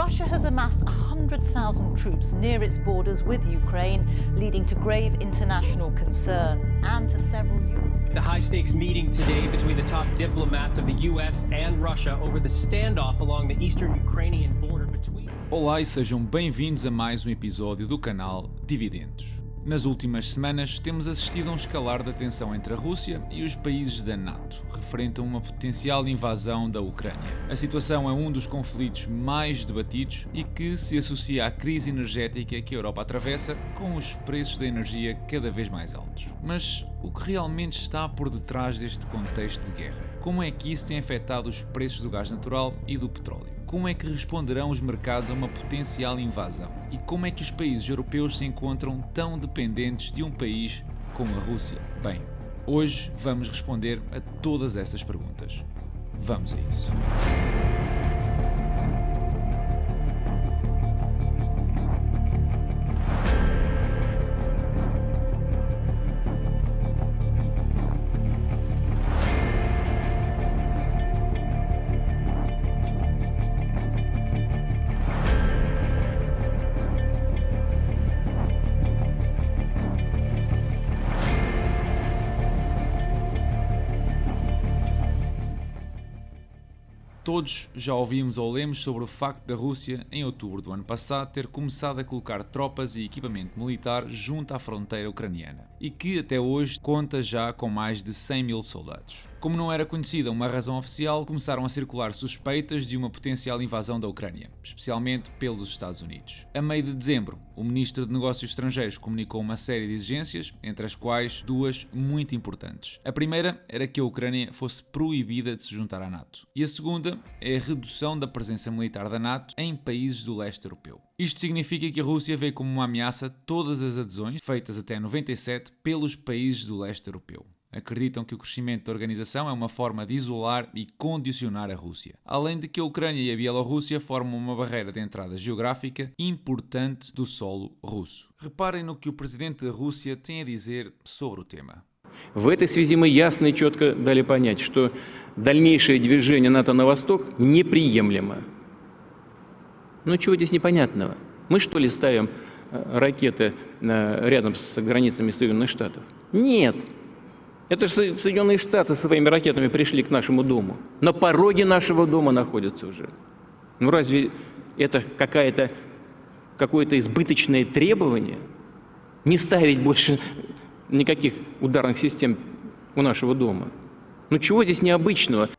Russia has amassed 100,000 troops near its borders with Ukraine, leading to grave international concern and to several The high-stakes meeting today between the top diplomats of the US and Russia over the standoff along the eastern Ukrainian border between... Olá e sejam bem-vindos a mais um episódio do canal Dividendos. Nas últimas semanas temos assistido a um escalar da tensão entre a Rússia e os países da NATO, referente a uma potencial invasão da Ucrânia. A situação é um dos conflitos mais debatidos e que se associa à crise energética que a Europa atravessa, com os preços da energia cada vez mais altos. Mas o que realmente está por detrás deste contexto de guerra? Como é que isso tem afetado os preços do gás natural e do petróleo? Como é que responderão os mercados a uma potencial invasão? E como é que os países europeus se encontram tão dependentes de um país como a Rússia? Bem, hoje vamos responder a todas essas perguntas. Vamos a isso. Todos já ouvimos ou lemos sobre o facto da Rússia, em outubro do ano passado, ter começado a colocar tropas e equipamento militar junto à fronteira ucraniana e que até hoje conta já com mais de 100 mil soldados. Como não era conhecida uma razão oficial, começaram a circular suspeitas de uma potencial invasão da Ucrânia, especialmente pelos Estados Unidos. A meio de dezembro, o Ministro de Negócios Estrangeiros comunicou uma série de exigências, entre as quais duas muito importantes. A primeira era que a Ucrânia fosse proibida de se juntar à NATO. E a segunda é a redução da presença militar da NATO em países do leste europeu. Isto significa que a Rússia vê como uma ameaça todas as adesões, feitas até 97, pelos países do leste europeu. Acreditam que o crescimento da organização é uma forma de isolar e condicionar a Rússia. Além de que a Ucrânia e a Bielorrússia formam uma barreira de entrada geográfica importante do solo russo. Reparem no que o presidente da Rússia tem a dizer sobre o tema. В этой связи мы ясно и четко дали понять, что дальнейшее движение НАТО на восток неприемлемо. Ну чего здесь непонятного? Мы что ли ставим ракеты рядом с границами Соединенных Штатов? Нет. Это же Соединенные Штаты своими ракетами пришли к нашему дому. На пороге нашего дома находятся уже. Ну разве это какое-то избыточное требование? Не ставить больше никаких ударных систем у нашего дома. Ну чего здесь необычного?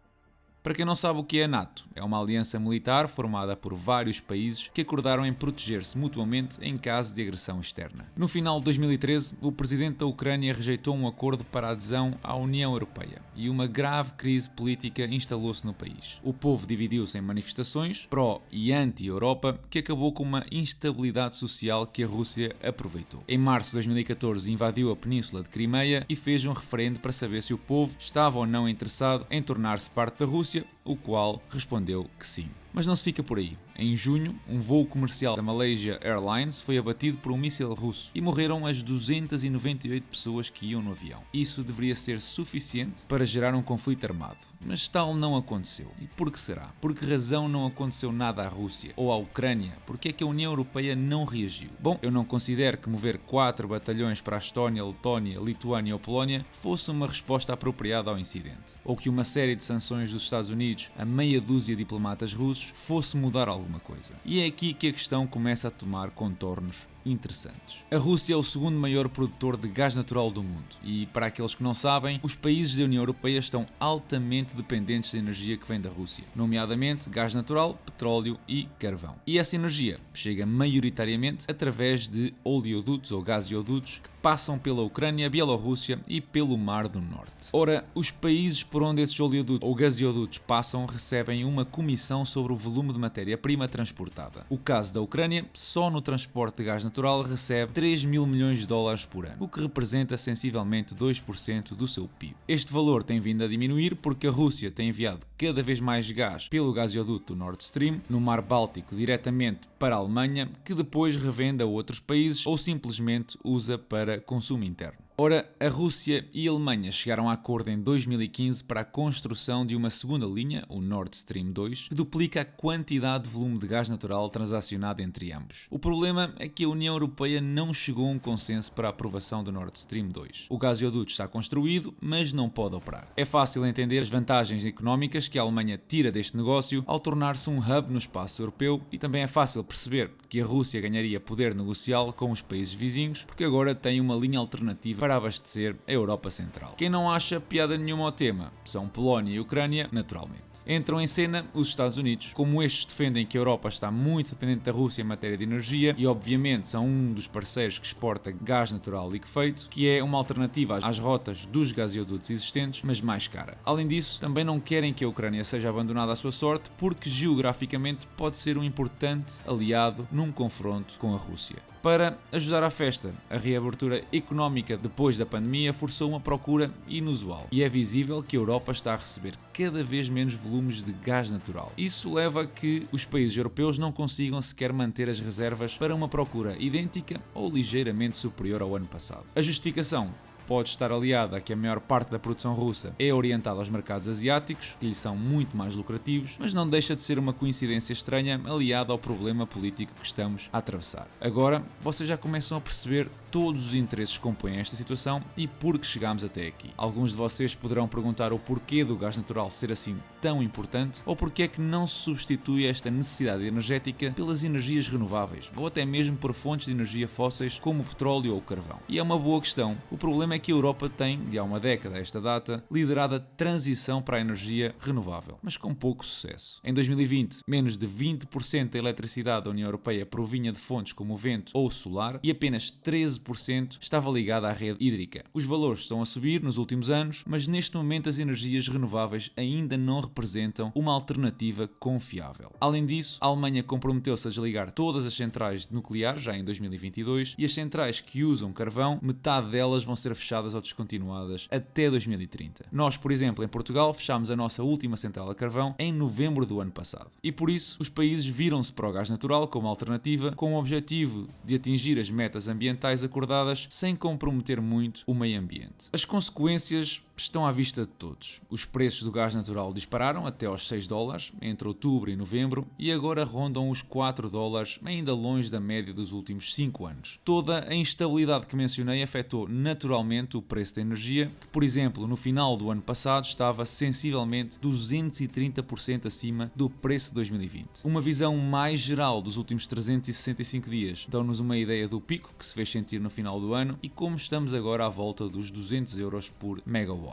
Para quem não sabe o que é a NATO, é uma aliança militar formada por vários países que acordaram em proteger-se mutuamente em caso de agressão externa. No final de 2013, o presidente da Ucrânia rejeitou um acordo para a adesão à União Europeia e uma grave crise política instalou-se no país. O povo dividiu-se em manifestações pró e anti-Europa que acabou com uma instabilidade social que a Rússia aproveitou. Em março de 2014 invadiu a península de Crimeia e fez um referendo para saber se o povo estava ou não interessado em tornar-se parte da Rússia, o qual respondeu que sim. Mas não se fica por aí. Em junho, um voo comercial da Malaysia Airlines foi abatido por um míssil russo e morreram as 298 pessoas que iam no avião. Isso deveria ser suficiente para gerar um conflito armado, mas tal não aconteceu. E por que será? Por que razão não aconteceu nada à Rússia ou à Ucrânia? Por que é que a União Europeia não reagiu? Bom, eu não considero que mover 4 batalhões para a Estónia, Letónia, Lituânia ou Polónia fosse uma resposta apropriada ao incidente, ou que uma série de sanções dos Estados Unidos a meia dúzia de diplomatas russos fosse mudar alguma coisa. E é aqui que a questão começa a tomar contornos interessantes. A Rússia é o segundo maior produtor de gás natural do mundo e, para aqueles que não sabem, os países da União Europeia estão altamente dependentes da energia que vem da Rússia, nomeadamente gás natural, petróleo e carvão. E essa energia chega maioritariamente através de oleodutos ou gasodutos que passam pela Ucrânia, Bielorrússia e pelo Mar do Norte. Ora, os países por onde esses oleodutos ou gasodutos passam recebem uma comissão sobre o volume de matéria-prima transportada. O caso da Ucrânia, só no transporte de gás natural recebe 3 mil milhões de dólares por ano, o que representa sensivelmente 2% do seu PIB. Este valor tem vindo a diminuir porque a Rússia tem enviado cada vez mais gás pelo gasoduto Nord Stream no Mar Báltico diretamente para a Alemanha, que depois revende a outros países ou simplesmente usa para consumo interno. Ora, a Rússia e a Alemanha chegaram a acordo em 2015 para a construção de uma segunda linha, o Nord Stream 2, que duplica a quantidade de volume de gás natural transacionado entre ambos. O problema é que a União Europeia não chegou a um consenso para a aprovação do Nord Stream 2. O gasoduto está construído, mas não pode operar. É fácil entender as vantagens económicas que a Alemanha tira deste negócio ao tornar-se um hub no espaço europeu, e também é fácil perceber que a Rússia ganharia poder negocial com os países vizinhos, porque agora tem uma linha alternativa para abastecer a Europa Central. Quem não acha piada nenhuma ao tema são Polónia e Ucrânia, naturalmente. Entram em cena os Estados Unidos. Como estes defendem que a Europa está muito dependente da Rússia em matéria de energia e obviamente são um dos parceiros que exporta gás natural liquefeito, que é uma alternativa às rotas dos gasodutos existentes, mas mais cara. Além disso, também não querem que a Ucrânia seja abandonada à sua sorte, porque geograficamente pode ser um importante aliado num confronto com a Rússia. Para ajudar à festa, a reabertura económica depois da pandemia forçou uma procura inusual e é visível que a Europa está a receber cada vez menos volumes de gás natural. Isso leva a que os países europeus não consigam sequer manter as reservas para uma procura idêntica ou ligeiramente superior ao ano passado. A justificação pode estar aliada a que a maior parte da produção russa é orientada aos mercados asiáticos, que lhe são muito mais lucrativos, mas não deixa de ser uma coincidência estranha aliada ao problema político que estamos a atravessar. Agora, vocês já começam a perceber todos os interesses que compõem esta situação e por que chegámos até aqui. Alguns de vocês poderão perguntar o porquê do gás natural ser assim tão importante, ou porque é que não se substitui esta necessidade energética pelas energias renováveis, ou até mesmo por fontes de energia fósseis como o petróleo ou o carvão. E é uma boa questão. O problema é que a Europa tem, de há uma década a esta data, liderado a transição para a energia renovável, mas com pouco sucesso. Em 2020, menos de 20% da eletricidade da União Europeia provinha de fontes como o vento ou o solar e apenas 13% estava ligada à rede hídrica. Os valores estão a subir nos últimos anos, mas neste momento as energias renováveis ainda não representam uma alternativa confiável. Além disso, a Alemanha comprometeu-se a desligar todas as centrais nucleares já em 2022 e as centrais que usam carvão, metade delas vão ser fechadas ou descontinuadas até 2030. Nós, por exemplo, em Portugal, fechámos a nossa última central a carvão em novembro do ano passado. E por isso, os países viram-se para o gás natural como alternativa, com o objetivo de atingir as metas ambientais acordadas sem comprometer muito o meio ambiente. As consequências estão à vista de todos. Os preços do gás natural dispararam até aos $6 entre outubro e novembro e agora rondam os $4, ainda longe da média dos últimos 5 anos. Toda a instabilidade que mencionei afetou naturalmente o preço da energia, que, por exemplo, no final do ano passado estava sensivelmente 230% acima do preço de 2020. Uma visão mais geral dos últimos 365 dias dão-nos uma ideia do pico que se fez sentir no final do ano e como estamos agora à volta dos €200 por megawatt.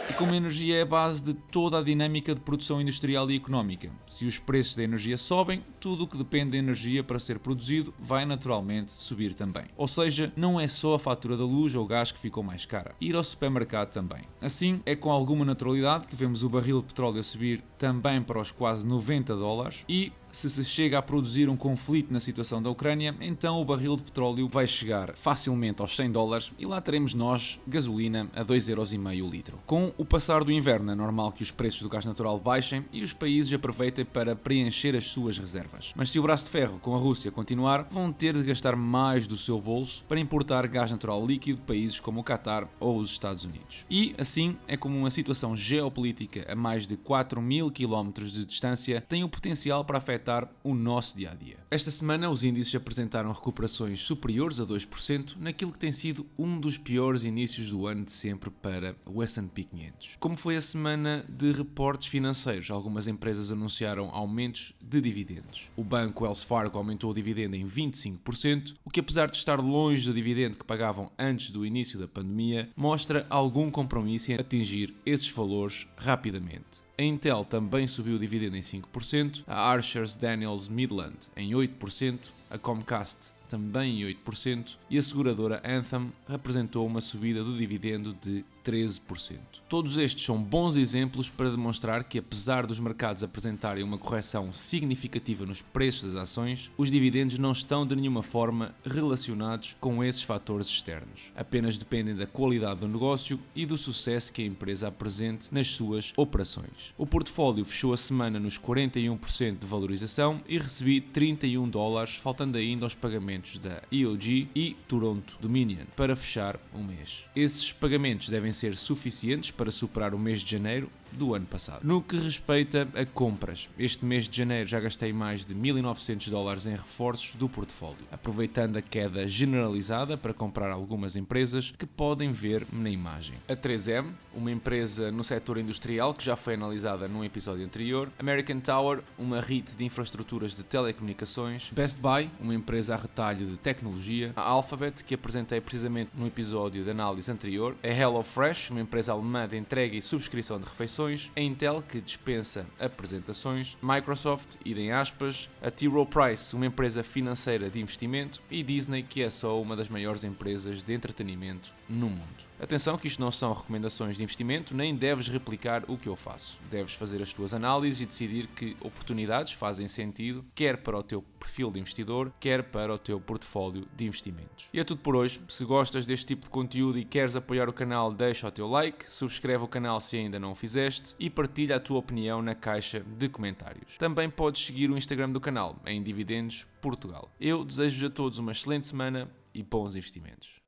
E como a energia é a base de toda a dinâmica de produção industrial e económica, se os preços da energia sobem, tudo o que depende da energia para ser produzido vai naturalmente subir também. Ou seja, não é só a fatura da luz ou gás que ficou mais cara, ir ao supermercado também. Assim, é com alguma naturalidade que vemos o barril de petróleo a subir também para os quase $90 e se se chega a produzir um conflito na situação da Ucrânia, então o barril de petróleo vai chegar facilmente aos $100 e lá teremos nós gasolina a €2,5 o litro. Com o passar do inverno é normal que os preços do gás natural baixem e os países aproveitem para preencher as suas reservas. Mas se o braço de ferro com a Rússia continuar, vão ter de gastar mais do seu bolso para importar gás natural líquido de países como o Qatar ou os Estados Unidos. E assim é como uma situação geopolítica a mais de 4.000 km de distância tem o potencial para afetar o nosso dia-a-dia. Esta semana os índices apresentaram recuperações superiores a 2% naquilo que tem sido um dos piores inícios do ano de sempre para o S&P 500. Como foi a semana de reportes financeiros, algumas empresas anunciaram aumentos de dividendos. O banco Wells Fargo aumentou o dividendo em 25%, o que apesar de estar longe do dividendo que pagavam antes do início da pandemia, mostra algum compromisso em atingir esses valores rapidamente. A Intel também subiu o dividendo em 5%, a Archer Daniels Midland em 8%, a Comcast também em 8% e a seguradora Anthem apresentou uma subida do dividendo de 13%. Todos estes são bons exemplos para demonstrar que, apesar dos mercados apresentarem uma correção significativa nos preços das ações, os dividendos não estão de nenhuma forma relacionados com esses fatores externos. Apenas dependem da qualidade do negócio e do sucesso que a empresa apresente nas suas operações. O portfólio fechou a semana nos 41% de valorização e recebi $31, faltando ainda aos pagamentos da EOG e Toronto Dominion para fechar um mês. Esses pagamentos devem ser suficientes para superar o mês de janeiro do ano passado. No que respeita a compras, este mês de janeiro já gastei mais de $1.900 em reforços do portfólio, aproveitando a queda generalizada para comprar algumas empresas que podem ver na imagem. A 3M, uma empresa no setor industrial que já foi analisada num episódio anterior, American Tower, uma REIT de infraestruturas de telecomunicações, Best Buy, uma empresa a retalho de tecnologia, a Alphabet, que apresentei precisamente no episódio de análise anterior, a HelloFresh, uma empresa alemã de entrega e subscrição de refeições, a Intel, que dispensa apresentações, Microsoft, idem aspas, a T. Rowe Price, uma empresa financeira de investimento, e Disney, que é só uma das maiores empresas de entretenimento no mundo. Atenção que isto não são recomendações de investimento, nem deves replicar o que eu faço. Deves fazer as tuas análises e decidir que oportunidades fazem sentido, quer para o teu perfil de investidor, quer para o teu portfólio de investimentos. E é tudo por hoje. Se gostas deste tipo de conteúdo e queres apoiar o canal, deixa o teu like, subscreve o canal se ainda não o fizeste e partilha a tua opinião na caixa de comentários. Também podes seguir o Instagram do canal, em Dividendos Portugal. Eu desejo-vos a todos uma excelente semana e bons investimentos.